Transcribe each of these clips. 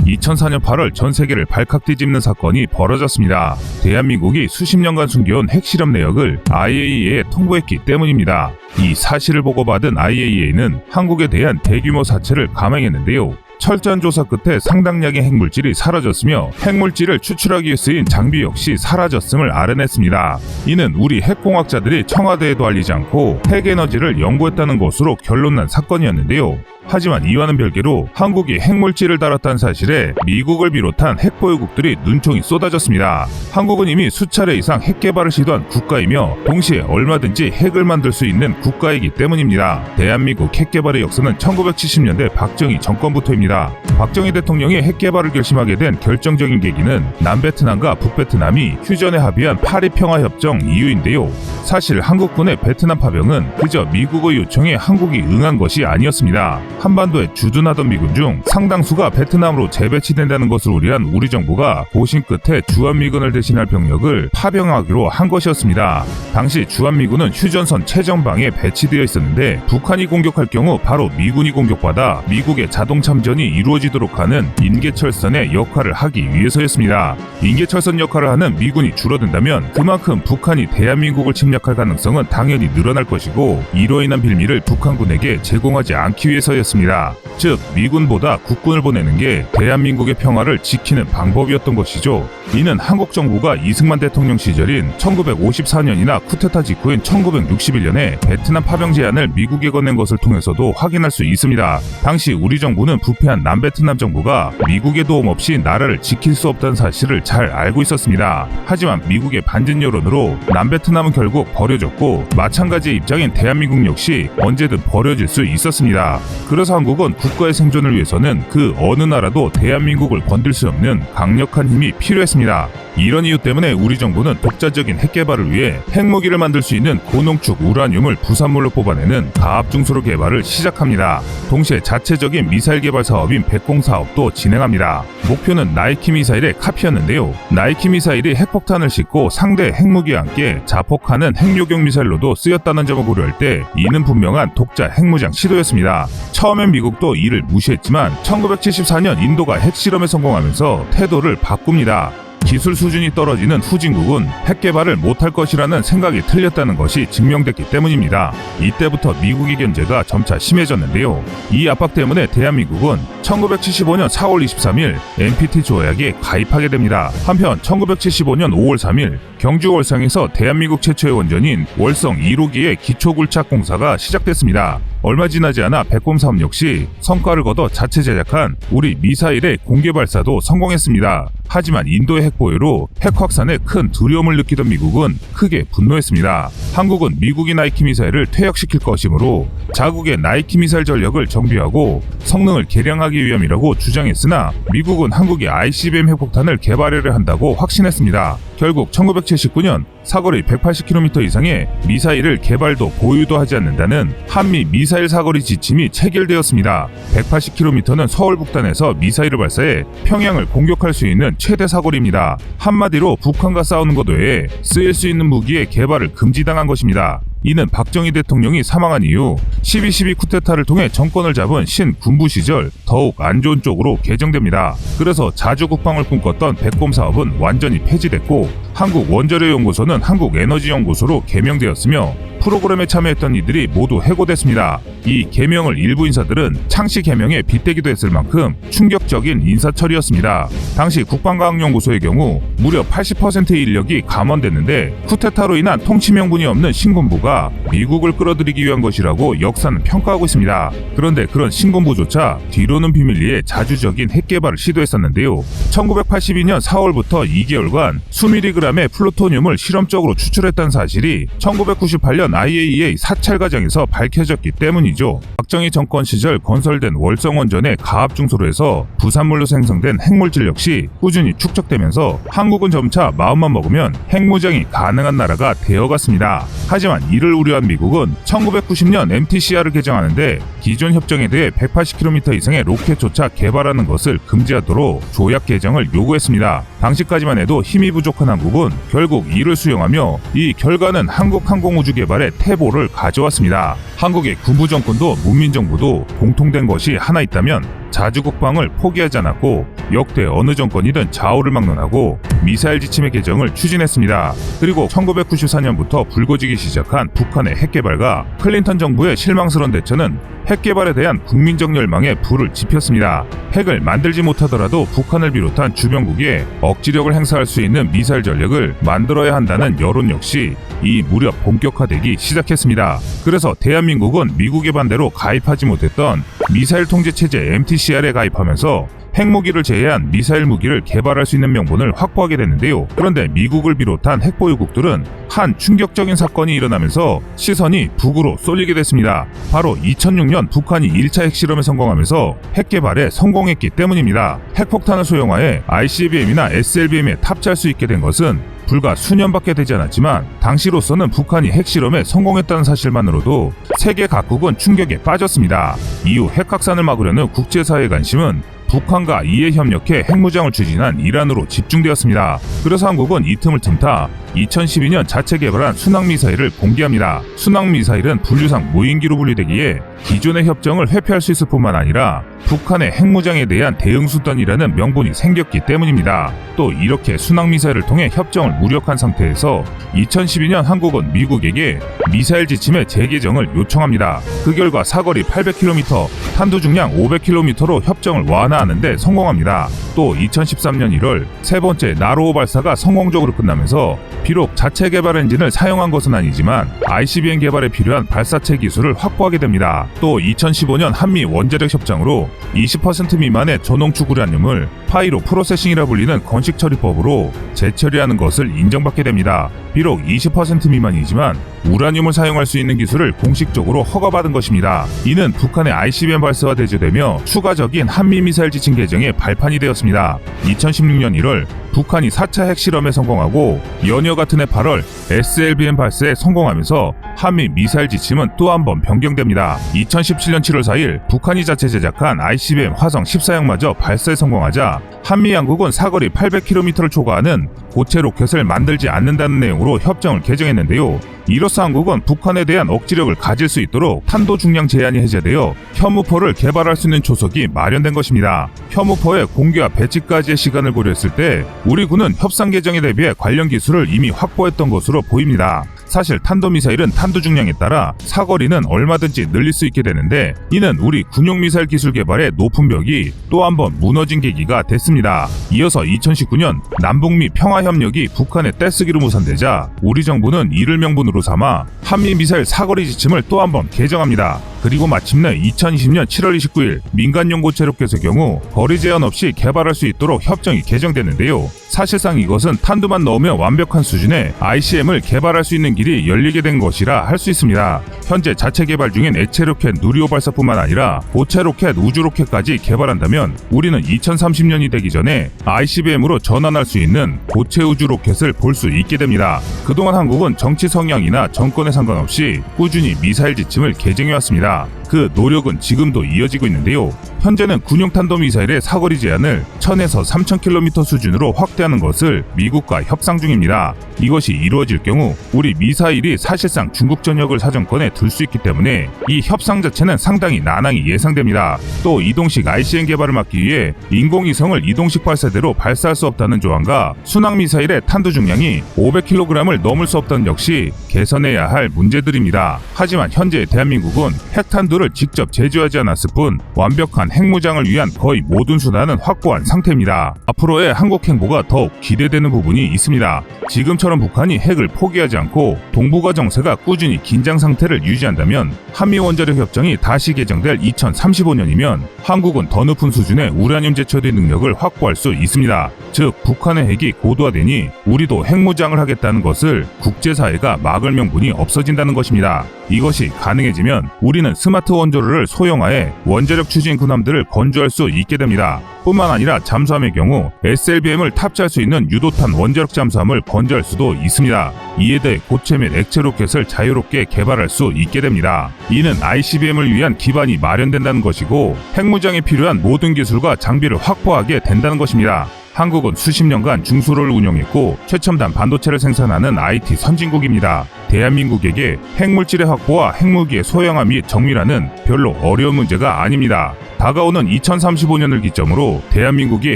2004년 8월 전 세계를 발칵 뒤집는 사건이 벌어졌습니다. 대한민국이 수십 년간 숨겨온 핵실험 내역을 IAEA에 통보했기 때문입니다. 이 사실을 보고받은 IAEA는 한국에 대한 대규모 사체를 감행했는데요. 철저한 조사 끝에 상당량의 핵물질이 사라졌으며 핵물질을 추출하기 위해 쓰인 장비 역시 사라졌음을 알아냈습니다. 이는 우리 핵공학자들이 청와대에도 알리지 않고 핵에너지를 연구했다는 것으로 결론난 사건이었는데요. 하지만 이와는 별개로 한국이 핵물질을 다뤘다는 사실에 미국을 비롯한 핵보유국들이 눈총이 쏟아졌습니다. 한국은 이미 수차례 이상 핵 개발을 시도한 국가이며 동시에 얼마든지 핵을 만들 수 있는 국가이기 때문입니다. 대한민국 핵 개발의 역사는 1970년대 박정희 정권부터입니다. 박정희 대통령이 핵 개발을 결심하게 된 결정적인 계기는 남베트남과 북베트남이 휴전에 합의한 파리 평화협정 이후인데요. 사실 한국군의 베트남 파병은 그저 미국의 요청에 한국이 응한 것이 아니었습니다. 한반도에 주둔하던 미군 중 상당수가 베트남으로 재배치된다는 것을 우려한 우리 정부가 고심 끝에 주한미군을 대신할 병력을 파병하기로 한 것이었습니다. 당시 주한미군은 휴전선 최전방에 배치되어 있었는데 북한이 공격할 경우 바로 미군이 공격받아 미국의 자동 참전이 이루어지도록 하는 인계철선의 역할을 하기 위해서였습니다. 인계철선 역할을 하는 미군이 줄어든다면 그만큼 북한이 대한민국을 침략할 가능성은 당연히 늘어날 것이고 이로 인한 빌미를 북한군에게 제공하지 않기 위해서였습니다. 즉 미군보다 국군을 보내는 게 대한민국의 평화를 지키는 방법이었던 것이죠. 이는 한국 정부가 이승만 대통령 시절인 1954년이나 쿠데타 직후인 1961년에 베트남 파병 제안을 미국에 건넨 것을 통해서도 확인할 수 있습니다. 당시 우리 정부는 부패한 남베트남 정부가 미국의 도움 없이 나라를 지킬 수 없다는 사실을 잘 알고 있었습니다. 하지만 미국의 반전 여론으로 남베트남은 결국 버려졌고 마찬가지의 입장인 대한민국 역시 언제든 버려질 수 있었습니다. 그래서 한국은 국가의 생존을 위해서는 그 어느 나라도 대한민국을 건들 수 없는 강력한 힘이 필요했습니다. 이런 이유 때문에 우리 정부는 독자적인 핵 개발을 위해 핵무기를 만들 수 있는 고농축 우라늄을 부산물로 뽑아내는 가압중소로 개발을 시작합니다. 동시에 자체적인 미사일 개발 사업인 백공 사업도 진행합니다. 목표는 나이키 미사일의 카피였는데요. 나이키 미사일이 핵폭탄을 싣고 상대 핵무기와 함께 자폭하는 핵요격 미사일로도 쓰였다는 점을 고려할 때 이는 분명한 독자 핵무장 시도였습니다. 처음엔 미국도 이를 무시했지만 1974년 인도가 핵실험에 성공하면서 태도를 바꿉니다. 기술 수준이 떨어지는 후진국은 핵 개발을 못할 것이라는 생각이 틀렸다는 것이 증명됐기 때문입니다. 이때부터 미국의 견제가 점차 심해졌는데요. 이 압박 때문에 대한민국은 1975년 4월 23일 NPT 조약에 가입하게 됩니다. 한편 1975년 5월 3일 경주 월성에서 대한민국 최초의 원전인 월성 1호기의 기초굴착 공사가 시작됐습니다. 얼마 지나지 않아 백곰 사업 역시 성과를 거둬 자체 제작한 우리 미사일의 공개 발사도 성공했습니다. 하지만 인도의 핵 보유로 핵 확산에 큰 두려움을 느끼던 미국은 크게 분노했습니다. 한국은 미국이 나이키 미사일을 퇴역시킬 것이므로 자국의 나이키 미사일 전력을 정비하고 성능을 개량하기 위함이라고 주장했으나 미국은 한국이 ICBM 핵폭탄을 개발해야 한다고 확신했습니다. 결국 1979년 사거리 180km 이상의 미사일을 개발도 보유도 하지 않는다는 한미 미사일 사거리 지침이 체결되었습니다. 180km는 서울 북단에서 미사일을 발사해 평양을 공격할 수 있는 최대 사거리입니다. 한마디로 북한과 싸우는 것 외에 쓰일 수 있는 무기의 개발을 금지당한 것입니다. 이는 박정희 대통령이 사망한 이후 12.12 쿠데타를 통해 정권을 잡은 신 군부 시절 더욱 안 좋은 쪽으로 개정됩니다. 그래서 자주 국방을 꿈꿨던 백곰 사업은 완전히 폐지됐고 한국 원자력연구소는 한국에너지연구소로 개명되었으며 프로그램에 참여했던 이들이 모두 해고됐습니다. 이 개명을 일부 인사들은 창씨 개명에 빗대기도 했을 만큼 충격적인 인사처리였습니다. 당시 국방과학연구소의 경우 무려 80%의 인력이 감원됐는데 쿠데타로 인한 통치 명분이 없는 신군부가 미국을 끌어들이기 위한 것이라고 역사는 평가하고 있습니다. 그런데 그런 신군부조차 뒤로는 비밀리에 자주적인 핵 개발을 시도했었는데요. 1982년 4월부터 2개월간 수미리그램의 플루토늄을 실험적으로 추출했다는 사실이 1998년 IAEA 사찰 과정에서 밝혀졌기 때문이죠. 박정희 정권 시절 건설된 월성원전의 가압중소로 해서 부산물로 생성된 핵물질 역시 꾸준히 축적되면서 한국은 점차 마음만 먹으면 핵무장이 가능한 나라가 되어갔습니다. 하지만 이를 우려한 미국은 1990년 MTCR을 개정하는데 기존 협정에 대해 180km 이상의 로켓조차 개발하는 것을 금지하도록 조약 개정을 요구했습니다. 당시까지만 해도 힘이 부족한 한국은 결국 이를 수용하며 이 결과는 한국항공우주 개발의 태보를 가져왔습니다. 한국의 군부 정권도 문민정부도 공통된 것이 하나 있다면 자주국방을 포기하지 않았고 역대 어느 정권이든 좌우를 막론하고 미사일 지침의 개정을 추진했습니다. 그리고 1994년부터 불거지기 시작한 북한의 핵개발과 클린턴 정부의 실망스러운 대처는 핵개발에 대한 국민적 열망에 불을 지폈습니다. 핵을 만들지 못하더라도 북한을 비롯한 주변국에 억지력을 행사할 수 있는 미사일 전력을 만들어야 한다는 여론 역시 이 무렵 본격화되기 시작했습니다. 그래서 대한민국은 미국의 반대로 가입하지 못했던 미사일 통제체제 MTCR에 가입하면서 핵무기를 제외한 미사일 무기를 개발할 수 있는 명분을 확보하게 됐는데요. 그런데 미국을 비롯한 핵보유국들은 한 충격적인 사건이 일어나면서 시선이 북으로 쏠리게 됐습니다. 바로 2006년 북한이 1차 핵실험에 성공하면서 핵개발에 성공했기 때문입니다. 핵폭탄을 소형화해 ICBM이나 SLBM에 탑재할 수 있게 된 것은 불과 수년밖에 되지 않았지만 당시로서는 북한이 핵실험에 성공했다는 사실만으로도 세계 각국은 충격에 빠졌습니다. 이후 핵확산을 막으려는 국제사회의 관심은 북한과 이에 협력해 핵무장을 추진한 이란으로 집중되었습니다. 그래서 한국은 이 틈을 틈타 2012년 자체 개발한 순항미사일을 공개합니다. 순항미사일은 분류상 무인기로 분류되기에 기존의 협정을 회피할 수 있을 뿐만 아니라 북한의 핵무장에 대한 대응수단이라는 명분이 생겼기 때문입니다. 또 이렇게 순항미사일을 통해 협정을 무력화한 상태에서 2012년 한국은 미국에게 미사일 지침의 재개정을 요청합니다. 그 결과 사거리 800km, 탄두 중량 500km로 협정을 완화하는 데 성공합니다. 또 2013년 1월 세 번째 나로호 발사가 성공적으로 끝나면서 비록 자체 개발 엔진을 사용한 것은 아니지만 ICBM 개발에 필요한 발사체 기술을 확보하게 됩니다. 또 2015년 한미 원자력 협정으로 20% 미만의 전홍축 우라늄을 파이로 프로세싱이라 불리는 건식 처리법으로 재처리하는 것을 인정받게 됩니다. 비록 20% 미만이지만 우라늄을 사용할 수 있는 기술을 공식적으로 허가받은 것입니다. 이는 북한의 ICBM 발사와 대조되며 추가적인 한미미사일 지침 개정의 발판이 되었습니다. 2016년 1월 북한이 4차 핵실험에 성공하고 연여 같은 해 8월 SLBM 발사에 성공하면서 한미 미사일 지침은 또 한 번 변경됩니다. 2017년 7월 4일 북한이 자체 제작한 ICBM 화성 14형마저 발사에 성공하자 한미 양국은 사거리 800km를 초과하는 고체 로켓을 만들지 않는다는 내용으로 협정을 개정했는데요. 이로써 한국은 북한에 대한 억지력을 가질 수 있도록 탄도 중량 제한이 해제되어 현무포를 개발할 수 있는 초석이 마련된 것입니다. 현무포의 공개와 배치까지의 시간을 고려했을 때 우리 군은 협상 개정에 대비해 관련 기술을 이미 확보했던 것으로 보입니다. 사실 탄도미사일은 탄두 중량에 따라 사거리는 얼마든지 늘릴 수 있게 되는데 이는 우리 군용 미사일 기술 개발의 높은 벽이 또 한 번 무너진 계기가 됐습니다. 이어서 2019년 남북미 평화협력이 북한의 떼쓰기로 무산되자 우리 정부는 이를 명분으로 삼아 한미 미사일 사거리 지침을 또 한 번 개정합니다. 그리고 마침내 2020년 7월 29일 민간용 고체 로켓의 경우 거리 제한 없이 개발할 수 있도록 협정이 개정됐는데요. 사실상 이것은 탄두만 넣으면 완벽한 수준의 ICM을 개발할 수 있는 길이 열리게 된 것이라 할 수 있습니다. 현재 자체 개발 중인 액체 로켓 누리호 발사뿐만 아니라 고체 로켓, 우주 로켓까지 개발한다면 우리는 2030년이 되기 전에 ICBM으로 전환할 수 있는 고체 우주 로켓을 볼 수 있게 됩니다. 그동안 한국은 정치 성향이나 정권에 상관없이 꾸준히 미사일 지침을 개정해왔습니다. 그 노력은 지금도 이어지고 있는데요. 현재는 군용 탄도미사일의 사거리 제한을 1000에서 3000km 수준으로 확대하는 것을 미국과 협상 중입니다. 이것이 이루어질 경우 우리 미사일이 사실상 중국 전역을 사정권에 들 수 있기 때문에 이 협상 자체는 상당히 난항이 예상됩니다. 또 이동식 ICM 개발을 막기 위해 인공위성을 이동식 발사대로 발사할 수 없다는 조항과 순항미사일의 탄두 중량이 500kg을 넘을 수 없다는 역시 개선해야 할 문제들입니다. 하지만 현재 대한민국은 핵탄두를 직접 제조하지 않았을 뿐 완벽한 핵무장을 위한 거의 모든 수단은 확보한 상태입니다. 앞으로의 한국 행보가 더욱 기대되는 부분이 있습니다. 지금처럼 북한이 핵을 포기하지 않고 동북아 정세가 꾸준히 긴장 상태를 유지한다면 한미 원자력 협정이 다시 개정될 2035년이면 한국은 더 높은 수준의 우라늄 제철의 능력을 확보할 수 있습니다. 즉 북한의 핵이 고도화되니 우리도 핵무장을 하겠다는 것을 국제사회가 막을 명분이 없어진다는 것입니다. 이것이 가능해지면 우리는 스마트 원조로를 소형화해 원자력 추진 군함들을 건조할 수 있게 됩니다. 뿐만 아니라 잠수함의 경우 SLBM을 탑재할 수 있는 유도탄 원자력 잠수함을 건조할 수도 있습니다. 이에 대해 고체 및 액체 로켓을 자유롭게 개발할 수 있게 됩니다. 이는 ICBM을 위한 기반이 마련된다는 것이고 핵무장에 필요한 모든 기술과 장비를 확보하게 된다는 것입니다. 한국은 수십 년간 중수로를 운영했고 최첨단 반도체를 생산하는 IT 선진국입니다. 대한민국에게 핵물질의 확보와 핵무기의 소형화 및 정밀화는 별로 어려운 문제가 아닙니다. 다가오는 2035년을 기점으로 대한민국이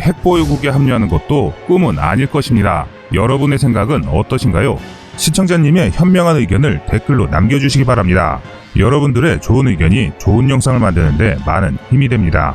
핵보유국에 합류하는 것도 꿈은 아닐 것입니다. 여러분의 생각은 어떠신가요? 시청자님의 현명한 의견을 댓글로 남겨주시기 바랍니다. 여러분들의 좋은 의견이 좋은 영상을 만드는데 많은 힘이 됩니다.